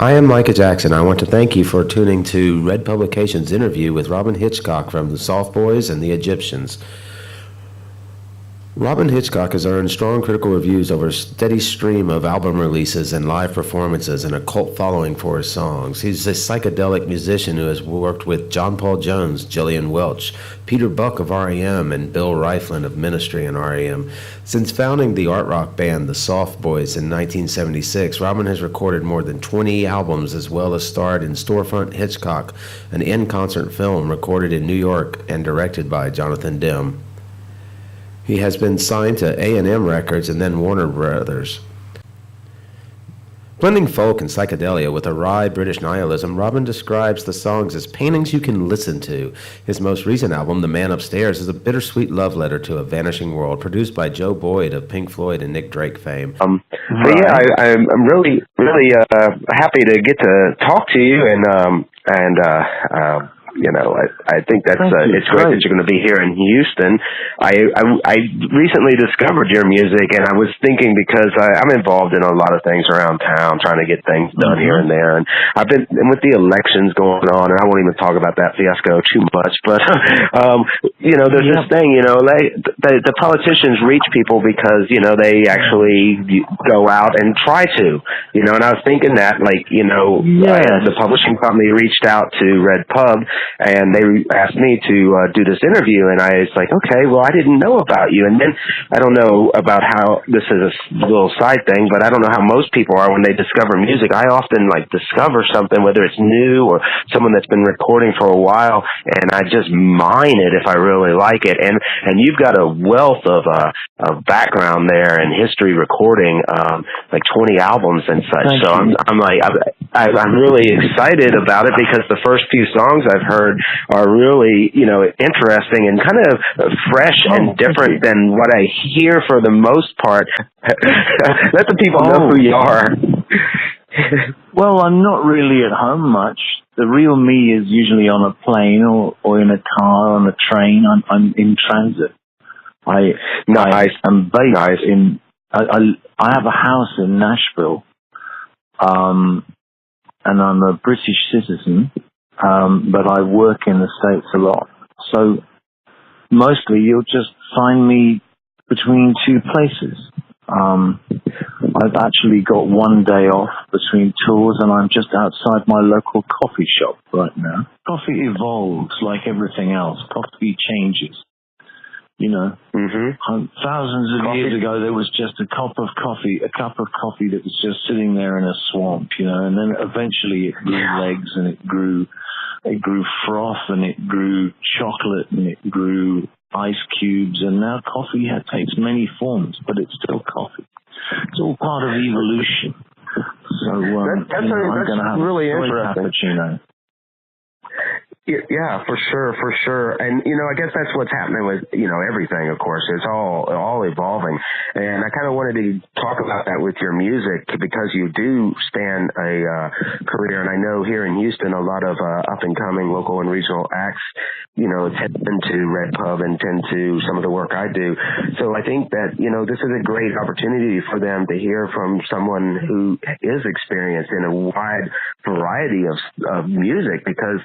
I am Micah Jackson. I want to thank you for tuning to Red Publications' interview with Robyn Hitchcock from the Soft Boys and the Egyptians. Robyn Hitchcock has earned strong critical reviews over a steady stream of album releases and live performances and a cult following for his songs. He's a psychedelic musician who has worked with John Paul Jones, Gillian Welch, Peter Buck of R.E.M., and Bill Rieflin of Ministry and R.E.M. Since founding the art rock band The Soft Boys in 1976, Robyn has recorded more than 20 albums as well as starred in Storefront Hitchcock, an in-concert film recorded in New York and directed by Jonathan Demme. He has been signed to A&M Records and then Warner Brothers. Blending folk and psychedelia with a wry British nihilism, Robyn describes the songs as paintings you can listen to. His most recent album, The Man Upstairs, is a bittersweet love letter to a vanishing world, produced by Joe Boyd of Pink Floyd and Nick Drake fame. I'm really happy to get to talk to you, and I think that's it's great that you're going to be here in Houston. I recently discovered your music, and I was thinking, because I'm involved in a lot of things around town, trying to get things done here and there, and I've been with the elections going on, and I won't even talk about that fiasco too much. But there's this thing, the politicians reach people because they actually go out and try to, and I was thinking that, the publishing company reached out to Red Pub, and they asked me to do this interview, and I was like, okay, well, I didn't know about you. And then I don't know about how this is a little side thing, but I don't know how most people are when they discover music. I often discover something, whether it's new or someone that's been recording for a while, and I just mine it if I really like it. And you've got a wealth of background there and history recording, 20 albums and such. So I'm really excited about it, because the first few songs I've heard are really, interesting and kind of fresh and different than what I hear for the most part. Let the people know who you are. Well, I'm not really at home much. The real me is usually on a plane or in a car, on a train. I'm in transit. I am based in. I have a house in Nashville, and I'm a British citizen. But I work in the States a lot. So mostly you'll just find me between two places. I've actually got one day off between tours, and I'm just outside my local coffee shop right now. Coffee evolves like everything else. Coffee changes. Thousands of years ago, there was just a cup of coffee that was just sitting there in a swamp, and then eventually it grew legs, and it grew froth, and it grew chocolate, and it grew ice cubes, and now coffee takes many forms, but it's still coffee. It's all part of evolution. So I'm going to have really a interesting cappuccino. Yeah, for sure. And, I guess that's what's happening with, everything, of course. It's all evolving. And I kind of wanted to talk about that with your music, because you do span a career. And I know here in Houston, a lot of up-and-coming local and regional acts, tend to Red Pub and tend to some of the work I do. So I think that, this is a great opportunity for them to hear from someone who is experienced in a wide variety of music, because,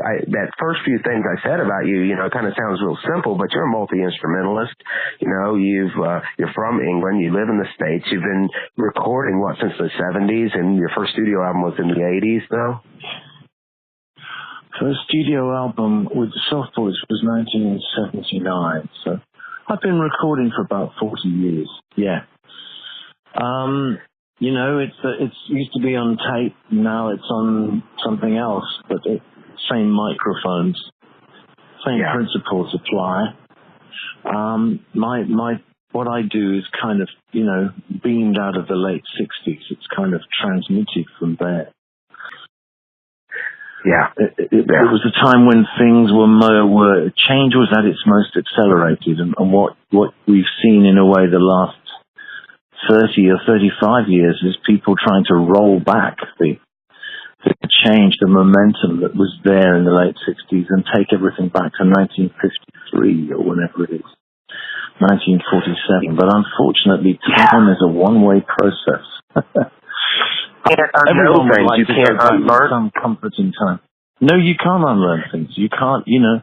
that first few things I said about you, it kind of sounds real simple, but you're a multi-instrumentalist. You're from England. You live in the States. You've been recording, since the 70s, and your first studio album was in the 80s, though? First studio album with the Soft Boys was 1979, so I've been recording for about 40 years, yeah. It's used to be on tape, now it's on something else, but same microphones, same principles apply. What I do is kind of, beamed out of the late 60s. It's kind of transmitted from there. Yeah. It was a time when things were change was at its most accelerated, and what we've seen in a way the last 30 or 35 years is people trying to roll back the change, the momentum that was there in the late 60s, and take everything back to 1953 or whenever it is, 1947. But unfortunately, time is a one-way process. can't Everyone unknow things. like You can't unlearn some comforting time. No, you can't unlearn things. You can't, Eve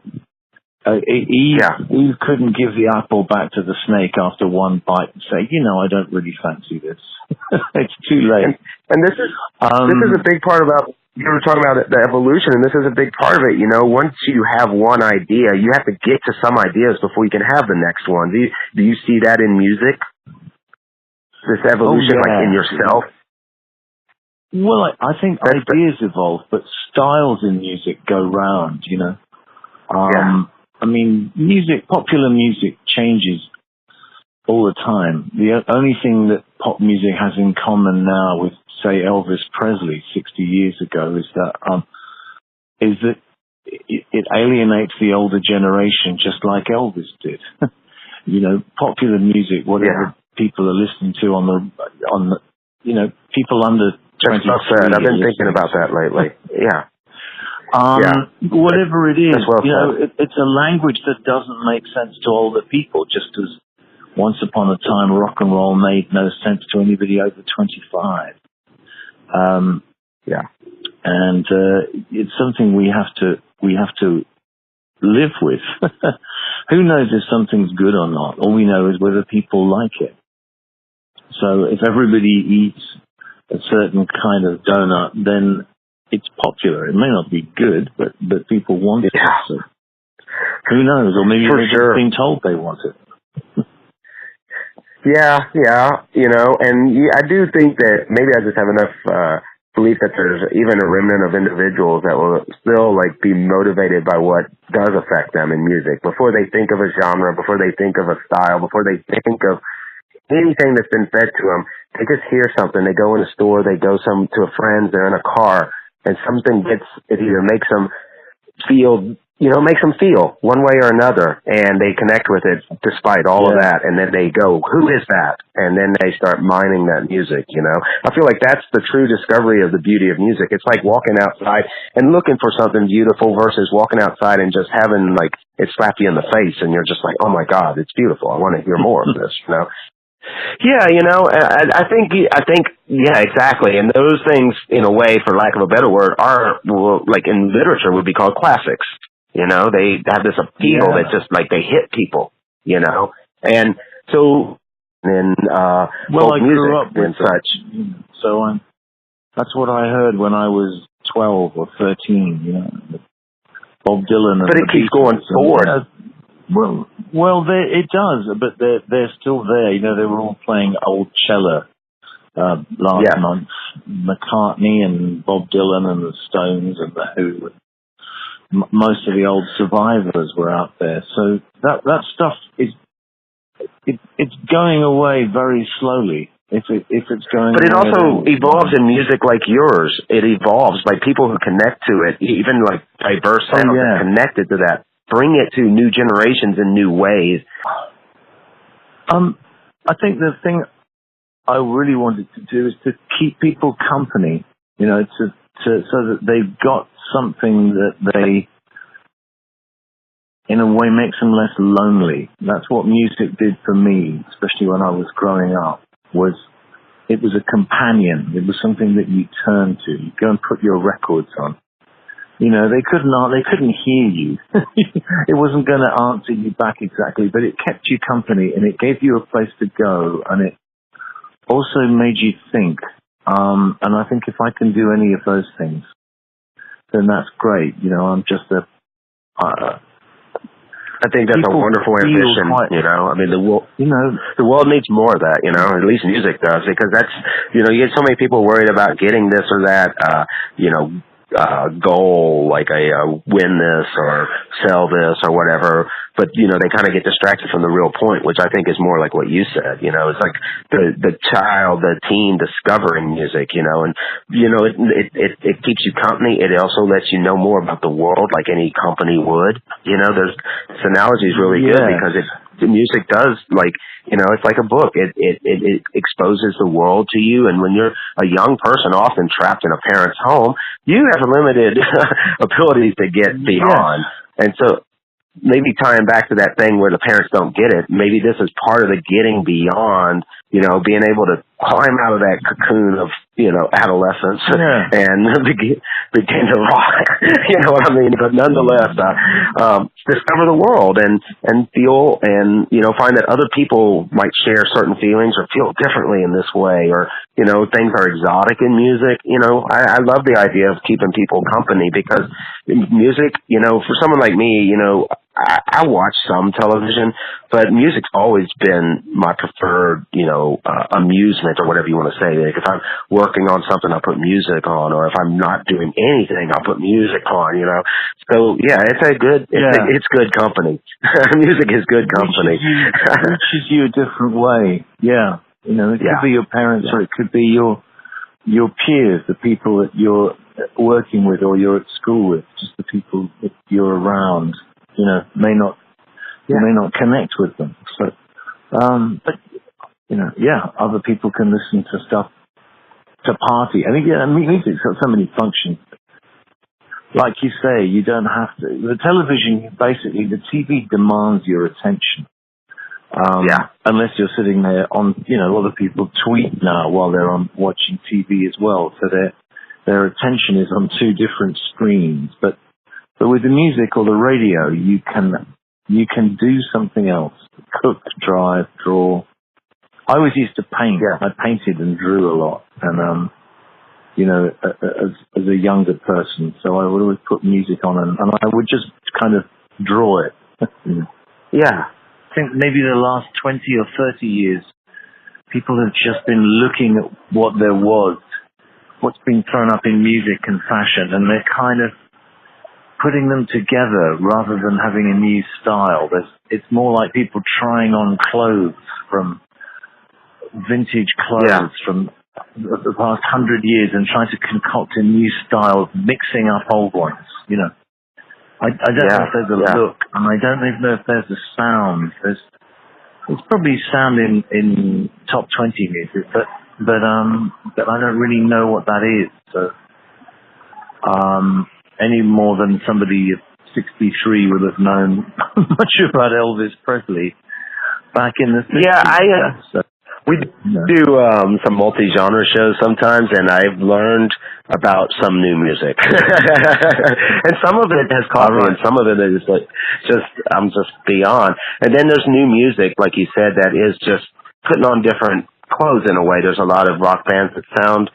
couldn't give the apple back to the snake after one bite and say, I don't really fancy this. It's too late. And this is a big part about, you were talking about the evolution, and this is a big part of it. Once you have one idea, you have to get to some ideas before you can have the next one. Do you see that in music? This evolution, like in yourself? Well, I think ideas evolve, but styles in music go round, I mean, popular music changes all the time. The only thing that pop music has in common now with, say, Elvis Presley 60 years ago is that it alienates the older generation just like Elvis did. Popular music, whatever people are listening to on the people under 23. I've been thinking about that lately. Yeah. Whatever it is, well it's a language that doesn't make sense to older people, just as once upon a time rock and roll made no sense to anybody over 25. And it's something we have to live with. Who knows if something's good or not? All we know is whether people like it. So if everybody eats a certain kind of donut, then it's popular. It may not be good, but people want it. So who knows? Or maybe they've just been told they want it. I do think that maybe I just have enough belief that there's even a remnant of individuals that will still be motivated by what does affect them in music before they think of a genre, before they think of a style, before they think of anything that's been fed to them. They just hear something. They go in a store, they go to a friend's, they're in a car, and something it either makes them feel, one way or another, and they connect with it despite all of that, and then they go, who is that? And then they start mining that music, I feel like that's the true discovery of the beauty of music. It's like walking outside and looking for something beautiful versus walking outside and just having, it slap you in the face, and you're just like, oh my God, it's beautiful. I want to hear more of this, Yeah, I think, exactly. And those things, in a way, for lack of a better word, are, in literature would be called classics. They have this appeal that just, they hit people, And so, then, I music grew up with and such. So that's what I heard when I was 12 or 13, Bob Dylan. But it keeps going forward. It does, but they're still there. They were all playing old cello last month. McCartney and Bob Dylan and the Stones and the Who. Most of the old survivors were out there. So that stuff it's going away very slowly. If it's going. But it also evolves in music like yours. It evolves by people who connect to it, even diverse sounds that connected to that. Bring it to new generations in new ways. I think the thing I really wanted to do is to keep people company, so that they've got something that they, in a way, makes them less lonely. That's what music did for me, especially when I was growing up, it was a companion. It was something that you turn to. You go and put your records on. They couldn't hear you. It wasn't going to answer you back exactly, but it kept you company and it gave you a place to go, and it also made you think. And I think if I can do any of those things, then that's great. I'm just I think that's a wonderful ambition, I mean, the world needs more of that, at least music does, because that's, you get so many people worried about getting this or that, goal, like win this or sell this or whatever, but they kind of get distracted from the real point, which I think is more like what you said. It's like the teen discovering music, and it keeps you company. It also lets you know more about the world, like any company would. This analogy is really good because the music does, it's like a book. It exposes the world to you, and when you're a young person, often trapped in a parent's home, you have limited abilities to get beyond. And so maybe tying back to that thing where the parents don't get it, maybe this is part of the getting beyond, being able to climb out of that cocoon of, adolescence and begin to rock. You know what I mean? But nonetheless, discover the world and feel and, find that other people might share certain feelings or feel differently in this way, or, things are exotic in music. I love the idea of keeping people company, because music, for someone like me, I watch some television, but music's always been my preferred, amusement, or whatever you want to say. Like if I'm working on something, I'll put music on, or if I'm not doing anything, I'll put music on, So yeah, it's good company. Music is good company. Reaches you a different way. Yeah. It could be your parents, or it could be your peers, the people that you're working with or you're at school with, just the people that you're around. You may not connect with them. So, but other people can listen to stuff to party. I think music's got so many functions. Like you say, you don't have to. The television, basically, the TV demands your attention. Unless you're sitting there on, a lot of people tweet now while they're watching TV as well, so their attention is on two different screens. But with the music or the radio, you can do something else: cook, drive, draw. I always used to paint. I painted and drew a lot, and as a younger person, so I would always put music on, and I would just kind of draw it. Yeah. I think maybe the last 20 or 30 years, people have just been looking at what's been thrown up in music and fashion, and they're kind of putting them together rather than having a new style. It's more like people trying on clothes, from vintage clothes from the past 100 years, and trying to concoct a new style, mixing up old ones, I don't know if there's a look, and I don't even know if there's a sound. There's probably sound in top 20 music, but I don't really know what that is. So, any more than somebody at 63 would have known much about Elvis Presley back in the 60s. We do some multi-genre shows sometimes, and I've learned about some new music. And some of it has caught me, and some of it is I'm just beyond. And then there's new music, like you said, that is just putting on different clothes in a way. There's a lot of rock bands that sound,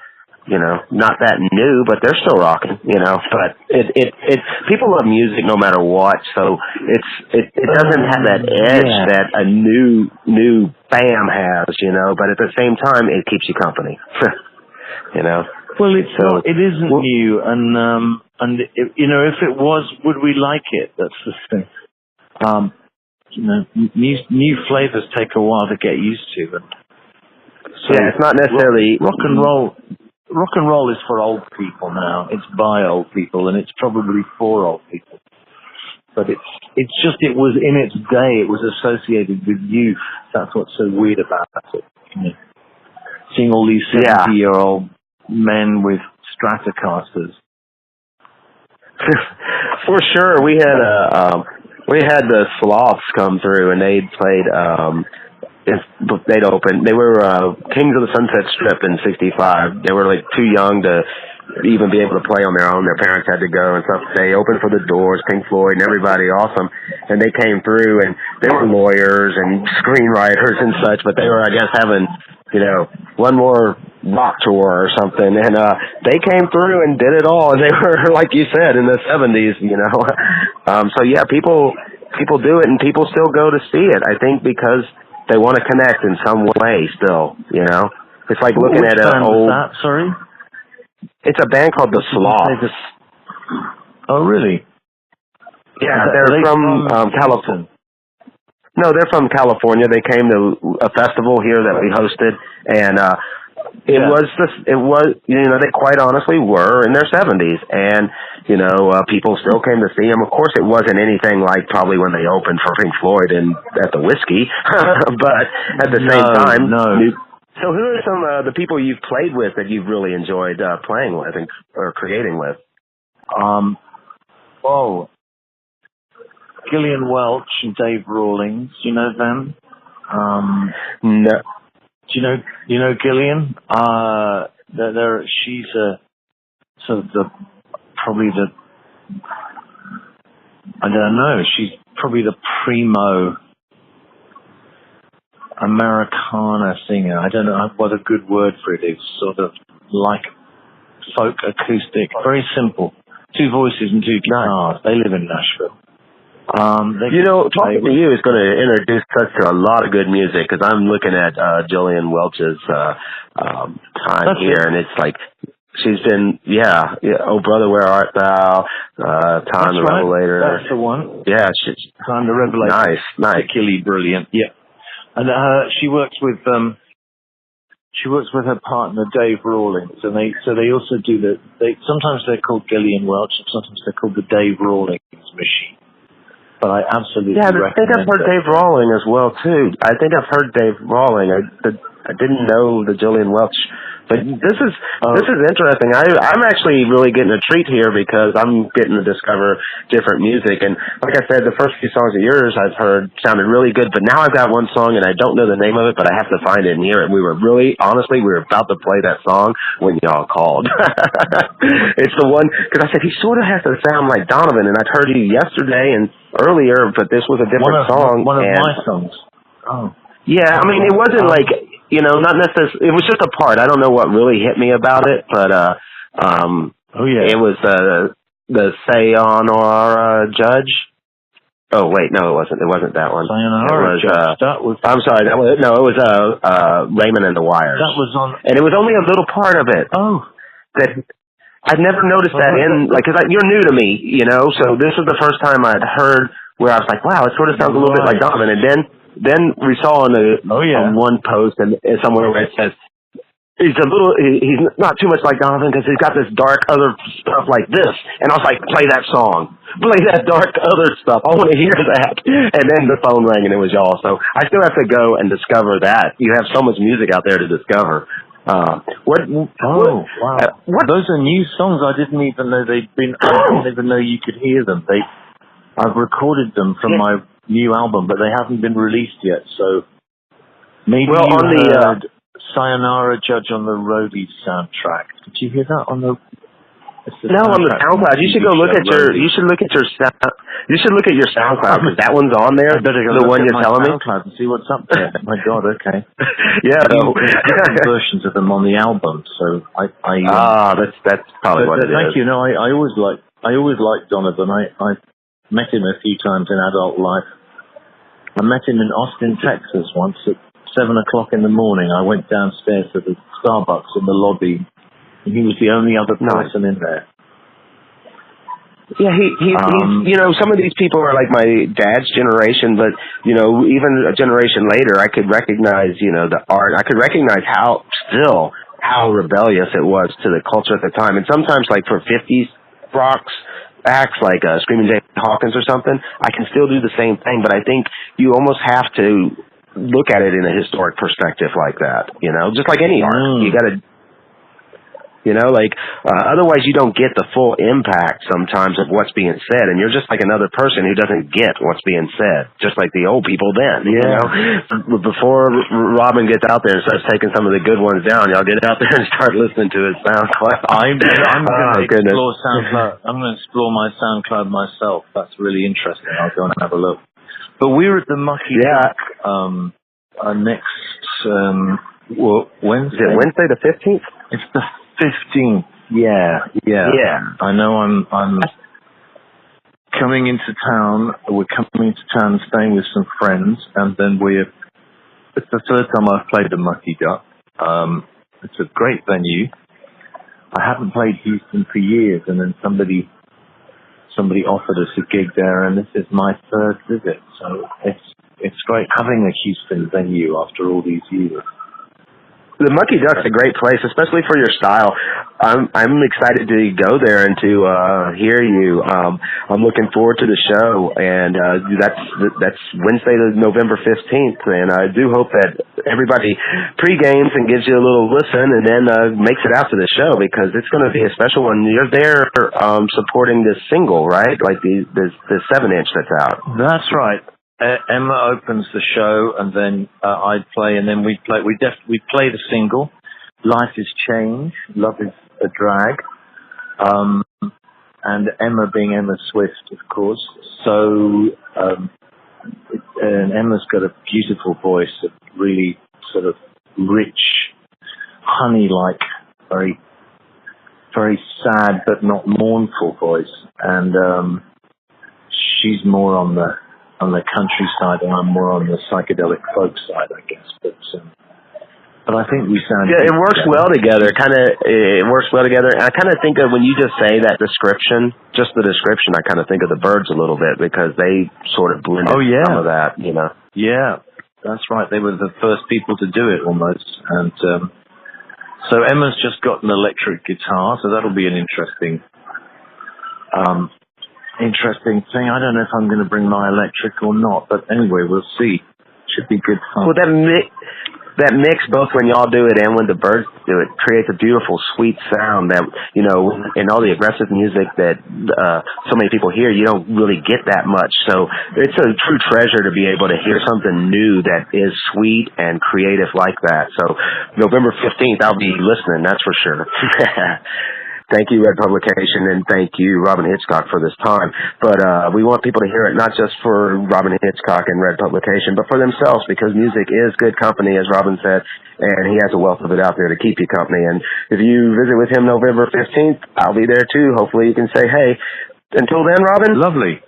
not that new, but they're still rocking, but it people love music no matter what. So it doesn't have that edge that a new bam has, but at the same time, it keeps you company, Well, it isn't new, and if it was, would we like it? That's the thing. New flavors take a while to get used to, and so it's not necessarily rock and roll. Rock and roll is for old people now. It's by old people, and it's probably for old people. But it was in its day, it was associated with youth. That's what's so weird about it. Seeing all these 70-year-old men with Stratocasters. For sure, we had the Sloths come through, and they'd played. They'd open. They were Kings of the Sunset Strip in '65. They were like too young to even be able to play on their own. Their parents had to go and stuff. They opened for the Doors, Pink Floyd, and everybody awesome. And they came through, and they were lawyers and screenwriters and such. But they were, I guess, having one more rock tour or something. And they came through and did it all. And they were, like you said, in the '70s. So yeah, people do it, and people still go to see it. I think because they want to connect in some way still, It's like looking at an old... Sorry? It's a band called the Sloths. Oh, really? Yeah, they're from California. No, they're from California. They came to a festival here that we hosted, and they quite honestly were in their 70s, and people still came to see them. Of course, it wasn't anything like probably when they opened for Pink Floyd at the Whiskey, but at the same time, So, who are some of the people you've played with that you've really enjoyed playing with or creating with? Gillian Welch and Dave Rawlings. Do you know them? No. Do you know Gillian? She's sort of probably the, I don't know, she's probably the primo Americana singer. I don't know what a good word for it is. Sort of like folk acoustic, very simple. 2 voices and 2 guitars. They live in Nashville. Talking to you is going to introduce us to a lot of good music, because I'm looking at Jillian Welch's time here, and it's like she's been, Oh Brother, Where Art Thou? Time the Revelator. That's the one. Yeah, Time the Revelator. Nice. Particularly brilliant. Yeah, and she works with her partner Dave Rawlings, and they also do sometimes they're called Gillian Welch, and sometimes they're called the Dave Rawlings Machine. But I absolutely I think I've heard Dave Rawling as well too. I think I've heard Dave Rawling. I didn't know the Jillian Welch, but this is interesting. I'm actually really getting a treat here, because I'm getting to discover different music. And like I said, the first few songs of yours I've heard sounded really good, but now I've got one song and I don't know the name of it, but I have to find it and hear it. And we were about to play that song when y'all called. It's the one, because I said he sort of has to sound like Donovan, and I'd heard you yesterday and earlier, but this was a different song. One of my songs. Oh. Yeah, I mean, it wasn't like, not necessarily, it was just a part. I don't know what really hit me about it, but, it was, the Sayonara Judge. Oh, wait, no, it wasn't. It wasn't that one. Sayonara Judge. I'm sorry, it was, Raymond and the Wires. That was on. And it was only a little part of it. Oh. That I'd never noticed that because you're new to me, so this was the first time I'd heard where I was like, wow, it sort of sounds a little bit like Donovan. And then we saw on one post and somewhere where it says, he's not too much like Donovan because he's got this dark other stuff like this. And I was like, play that song. Play that dark other stuff. I want to hear that. And then the phone rang and it was y'all. So I still have to go and discover that. You have so much music out there to discover. Wow. Those are new songs. I didn't even know I didn't even know you could hear them. I've recorded them from my new album, but they haven't been released yet. So maybe you heard Sayonara Judge on the Roadies soundtrack. Did you hear that on the? No, on the SoundCloud. You should go look at your. You should look at your. You should look at your SoundCloud, because that one's on there. I better go the one you're telling me. SoundCloud and see what's up there. My God, okay. Yeah, different versions of them on the album. So that's probably what it is. Thank you. No, I always liked Donovan. I met him a few times in adult life. I met him in Austin, Texas once at 7:00 in the morning. I went downstairs to the Starbucks in the lobby, and he was the only other person in there. Yeah, he's some of these people are like my dad's generation, but, even a generation later, I could recognize, the art. I could recognize how rebellious it was to the culture at the time. And sometimes, like, for 50s rocks acts like Screaming Jay Hawkins or something, I can still do the same thing, but I think you almost have to look at it in a historic perspective like that, just like any art. You got to, otherwise you don't get the full impact sometimes of what's being said, and you're just like another person who doesn't get what's being said, just like the old people then. Before Robyn gets out there and starts taking some of the good ones down, y'all get out there and start listening to his SoundCloud. I'm going to explore SoundCloud. I'm going to explore my SoundCloud myself. That's really interesting. I'll go and have a look. But we're at the Mucky next Wednesday. Is it Wednesday the 15th? It's the 15th. Yeah. I know I'm coming into town. We're coming into town and staying with some friends, and then it's the third time I've played the Mucky Duck. It's a great venue. I haven't played Houston for years, and then somebody offered us a gig there, and this is my third visit. So it's great having a Houston venue after all these years. The Mucky Duck's a great place, especially for your style. I'm excited to go there and to hear you. I'm looking forward to the show, and that's Wednesday, November 15th. And I do hope that everybody pre-games and gives you a little listen, and then makes it out to the show, because it's going to be a special one. You're there supporting this single, right? Like the 7-inch that's out. That's right. Emma opens the show, and then I'd play, and then we play the single. Life is Change, Love is a Drag, and Emma being Emma Swift, of course. So, and Emma's got a beautiful voice, a really sort of rich, honey-like, very, very sad but not mournful voice. And she's more on the country side, and I'm more on the psychedelic folk side, I guess. But I think we sound... Yeah, it works well together. It works well together. And I kind of think of, when you just say that description, just the description, I kind of think of the Byrds a little bit, because they sort of blended some of that, you know. Yeah, that's right. They were the first people to do it, almost. And so Emma's just got an electric guitar, so that'll be an interesting thing. I don't know if I'm going to bring my electric or not, but anyway, we'll see. Should be good fun. Well, that mix, both when y'all do it and when the Byrds do it, creates a beautiful, sweet sound that, you know, in all the aggressive music that so many people hear, you don't really get that much. So it's a true treasure to be able to hear something new that is sweet and creative like that. So November 15th, I'll be listening, that's for sure. Thank you, Red Publication, and thank you, Robyn Hitchcock, for this time. But we want people to hear it, not just for Robyn Hitchcock and Red Publication, but for themselves, because music is good company, as Robyn said, and he has a wealth of it out there to keep you company. And if you visit with him November 15th, I'll be there too. Hopefully you can say hey. Until then, Robyn? Lovely.